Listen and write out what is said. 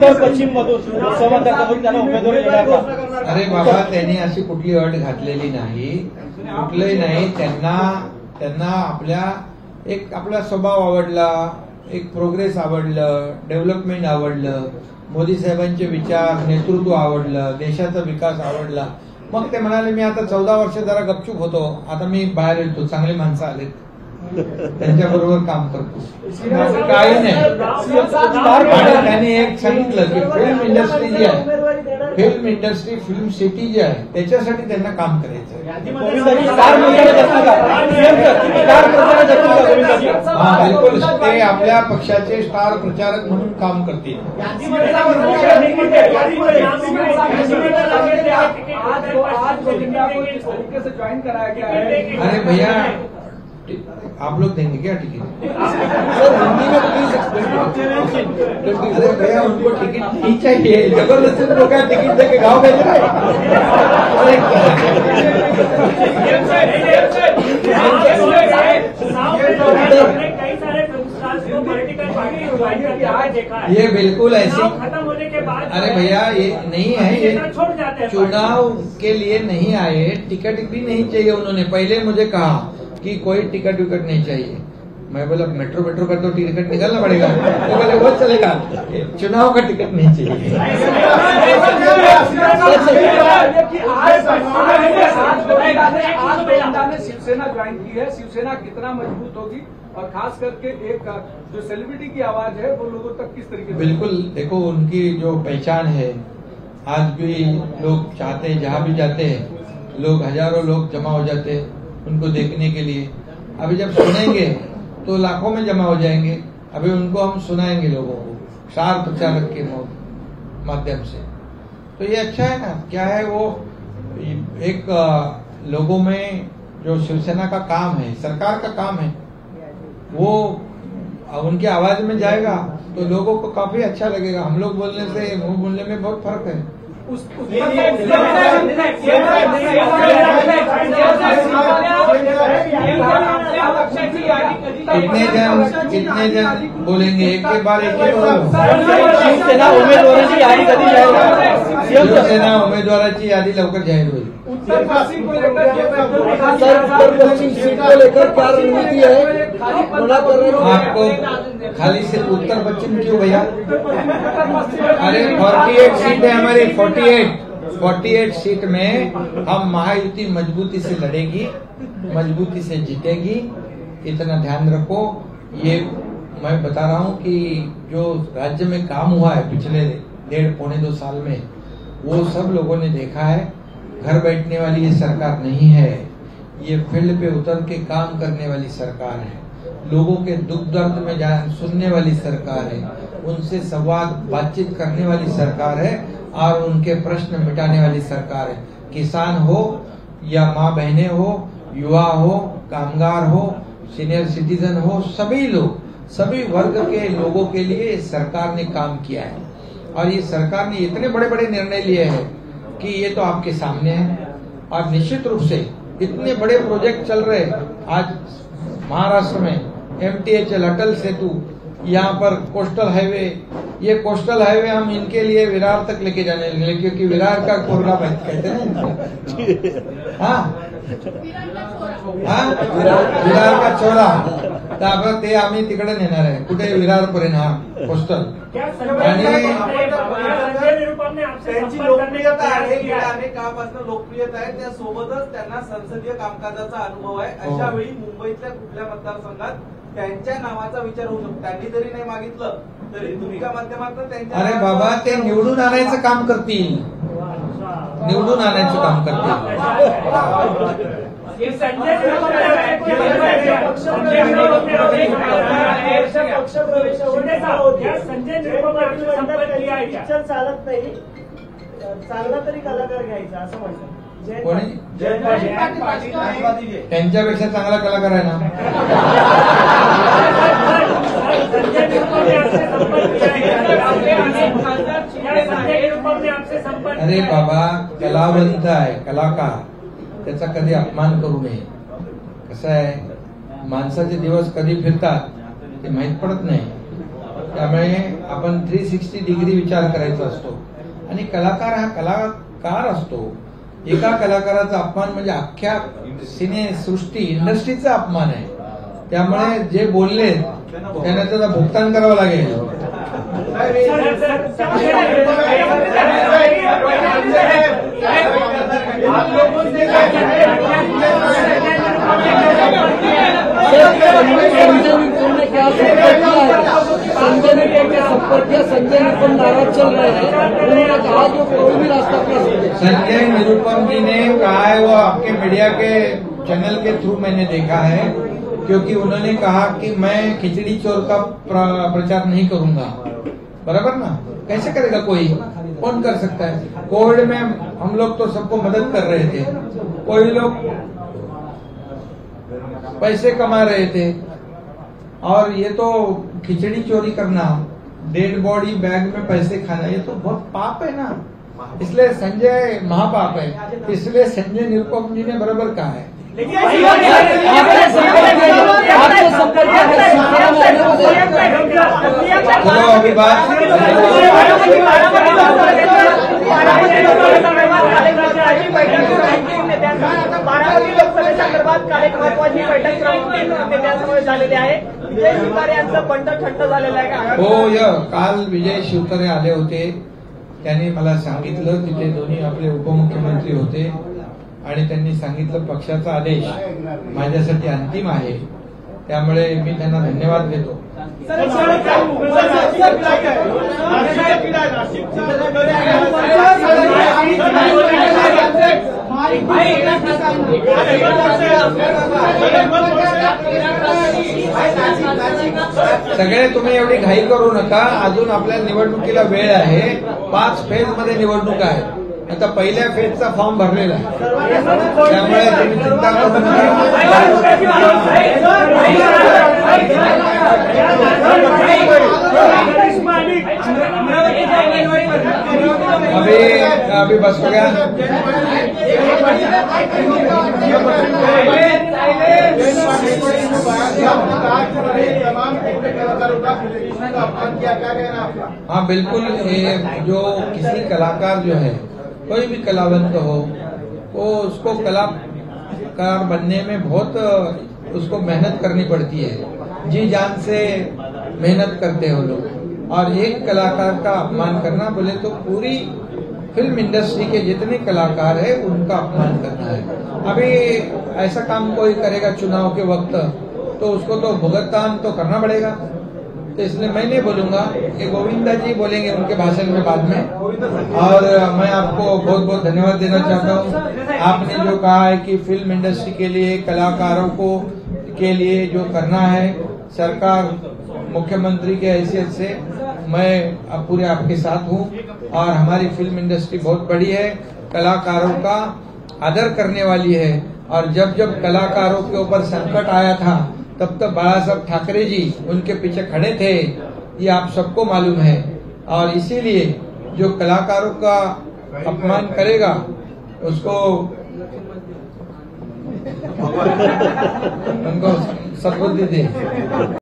पश्चिम मधून मतदारसंघातून त्यांना उमेदवारी देणार का? अरे बाबा, त्यांनी अशी कुठली अट घातलेली नाही, कुठलंही नाही. त्यांना आपला स्वभाव आवडला, एक प्रोग्रेस आवडलं, डेव्हलपमेंट आवडलं, मोदी साहेबांचे विचार, नेतृत्व आवडलं, देशाचा विकास आवडला. मग ते म्हणाले मी आता 14 वर्ष जरा गपचूप होतो, आता मी बाहेर येतो, चांगली माणसं आलेत, त्यांच्याबरोबर काम करतो. काही नाही. त्यांनी एक सांगितलं की फिल्म इंडस्ट्री जी आहे, फिल्म सिटी जी आहे, त्याच्यासाठी त्यांना काम करायचं. हा, बिलकुल. ते आपल्या पक्षाचे स्टार प्रचारक म्हणून काम करतील. अरे भैया, आप लोग देंगे क्या टिकट? सर हिंदी में प्लीज एक्सप्लेन। अरे भैया, उनको टिकट नहीं चाहिए, जबरदस्ती उनको क्या टिकट देके गाँव भेज रहे हैं? ये बिल्कुल ऐसी, अरे भैया ये नहीं है, ये चुनाव के लिए नहीं आए, टिकट भी नहीं चाहिए. उन्होंने पहले मुझे कहा कि कोई टिकट विकट नहीं चाहिए. मैं बोला मेट्रो का तो टिकट निकालना पड़ेगा, तो बोले वो चलेगा, चुनाव का टिकट नहीं चाहिए. शिवसेना ज्वाइन की है, शिवसेना कितना मजबूत होगी और खास करके एक जो सेलिब्रिटी की आवाज है वो लोगों तक किस तरीके से? बिल्कुल, देखो उनकी जो पहचान है, आज भी लोग चाहते हैं, जहाँ भी जाते हैं लोग, हजारों लोग जमा हो जाते हैं उनको देखने के लिए. अभी जब सुनेंगे तो लाखों में जमा हो जाएंगे. अभी उनको हम सुनाएंगे लोगों को स्टार प्रचारक के माध्यम से. तो ये अच्छा है ना. क्या है वो, एक लोगों में जो शिवसेना का काम है, सरकार का काम है, वो उनकी आवाज में जाएगा तो लोगों को काफी अच्छा लगेगा. हम लोग बोलने से मुंह बोलने में बहुत फर्क है. कितने जन बोलेंगे एक के बार, एक ही शिवसेना उमेदवारांची यादी कधी जाहीर होईल? शिवसेना उमेदवाराची यादी लवकर जाहीर होईल. उत्तर पश्चिम सीट को लेकर क्या रणनीति है? आपको खाली सिर्फ उत्तर पश्चिम क्यों भैया? अरे 48 सीट है हमारी, 48 सीट में हम महायुति मजबूती से लड़ेगी, मजबूती से जीतेगी. इतना ध्यान रखो. ये मैं बता रहा हूँ कि जो राज्य में काम हुआ है पिछले 1.5-2 साल में, वो सब लोगों ने देखा है. घर बैठने वाली ये सरकार नहीं है, ये फील्ड पे उतर के काम करने वाली सरकार है. लोगों के दुख दर्द में सुनने वाली सरकार है, उनसे संवाद बातचीत करने वाली सरकार है और उनके प्रश्न मिटाने वाली सरकार है. किसान हो या माँ बहनें हो, युवा हो, कामगार हो, सीनियर सिटीजन हो, सभी लोग, सभी वर्ग के लोगों के लिए सरकार ने काम किया है. और ये सरकार ने इतने बड़े बड़े निर्णय लिए हैं कि ये तो आपके सामने है. और निश्चित रूप से इतने बड़े प्रोजेक्ट चल रहे हैं. आज महाराष्ट्र में MTHL, अटल सेतु, यहाँ पर कोस्टल हाईवे, ये कोस्टल हाईवे हम इनके लिए विरार तक लेके जाने लगे, क्योंकि विरार का कोरला कहते हैं. हाँ, विरार का चोला, तर ते आम्ही तिकडे नेणार आहे. कुठे? विरारपर्यंत. हा, कोस्टल. आणि त्यांची लोकप्रियता आहे, गेल्या अनेक काळापासून लोकप्रियता आहे, त्यासोबतच त्यांना संसदीय कामकाजाचा अनुभव आहे. अशा वेळी मुंबईतल्या कुठल्या मतदारसंघात त्यांच्या नावाचा विचार होऊ शकतो? त्यांनी जरी नाही मागितलं तरी तुमच्या माध्यमातून त्यांच्या. अरे बाबा, ते निवडून आणायचं काम करतील, निवडून आणायचं काम करतील. चालत नाही, चांगला तरी कलाकार घ्यायचा असं म्हणतात. कोणी? त्यांच्यापेक्षा चांगला कलाकार आहे ना. अरे बाबा, कलावंत आहे, कलाकार, त्याचा कधी अपमान करू नये. कसं आहे, माणसाचे दिवस कधी फिरतात ते माहित पडत नाही. त्यामुळे आपण 360 डिग्री विचार करायचा असतो आणि कलाकार हा कलाकार असतो. एका कलाकाराचा अपमान म्हणजे अख्ख्या सिनेसृष्टी इंडस्ट्रीचा अपमान आहे. त्यामुळे जे बोलले त्यांना त्याचं भुगतान करावं लागेल. संजय ने संपर्क किया, संजय निरुपम नाराज चल रहे हैं, उन्होंने कहा जो कोई भी रास्ता अपना सकते. संजय निरुपम जी ने कहा है, वो आपके मीडिया के चैनल के थ्रू मैंने देखा है, क्योंकि उन्होंने कहा कि मैं खिचड़ी चोर का प्रचार नहीं करूंगा. बराबर ना, कैसे करेगा कोई, कौन कर सकता है. कोविड में हम लोग तो सबको मदद कर रहे थे, कोई लोग पैसे कमा रहे थे, और ये तो खिचड़ी चोरी करना, डेड बॉडी बैग में पैसे खाना, ये तो बहुत पाप है ना. इसलिए संजय महापाप है. इसलिए संजय निरुपम जी ने बराबर कहा है. चलो अभी बात बारामती लोकसभेसंदर्भात काल एक महत्वाची बैठक नेत्यांसमोर झालेली आहे. विजय शिवतारे यांचं बंड थंड झालेलं आहे का? हो, काल विजय शिवतारे आले होते. त्यांनी मला सांगितलं, तिथे दोन्ही आपले उपमुख्यमंत्री होते आणि त्यांनी सांगितलं पक्षाचा आदेश माझ्यासाठी अंतिम आहे, त्यामुळे मी त्यांना धन्यवाद देतो. सगळे तुम्ही एवढी घाई करू नका. अजून आपल्या निवडणुकीला वेळ आहे. 5 फेज मध्ये निवडणूक आहे. आता पहिल्या फेजचा फॉर्म भरलेला आहे, त्यामुळे तुम्ही चिंता करू नका. अभी बस हो गया. हाँ बिल्कुल, ये जो किसी कलाकार जो है, कोई भी कलावंत हो, वो उसको कलाकार बनने में बहुत उसको मेहनत करनी पड़ती है. जी जान से मेहनत करते हो लोग, और एक कलाकार का अपमान करना बोले तो पूरी फिल्म इंडस्ट्री के जितने कलाकार है उनका अपमान करना है. अभी ऐसा काम कोई करेगा चुनाव के वक्त तो उसको तो भुगतान तो करना पड़ेगा. तो इसलिए मैं नहीं बोलूंगा, कि गोविंदा जी बोलेंगे उनके भाषण में बाद में. और मैं आपको बहुत बहुत धन्यवाद देना चाहता हूँ. आपने जो कहा है कि फिल्म इंडस्ट्री के लिए, कलाकारों को के लिए जो करना है, सरकार मुख्यमंत्री के हैसियत से मैं अब पूरे आपके साथ हूँ. और हमारी फिल्म इंडस्ट्री बहुत बड़ी है, कलाकारों का आदर करने वाली है. और जब जब कलाकारों के ऊपर संकट आया था, तब तक बाला साहब ठाकरे जी उनके पीछे खड़े थे, ये आप सबको मालूम है. और इसीलिए जो कलाकारों का अपमान करेगा उसको उनको सद्बुद्धि दे.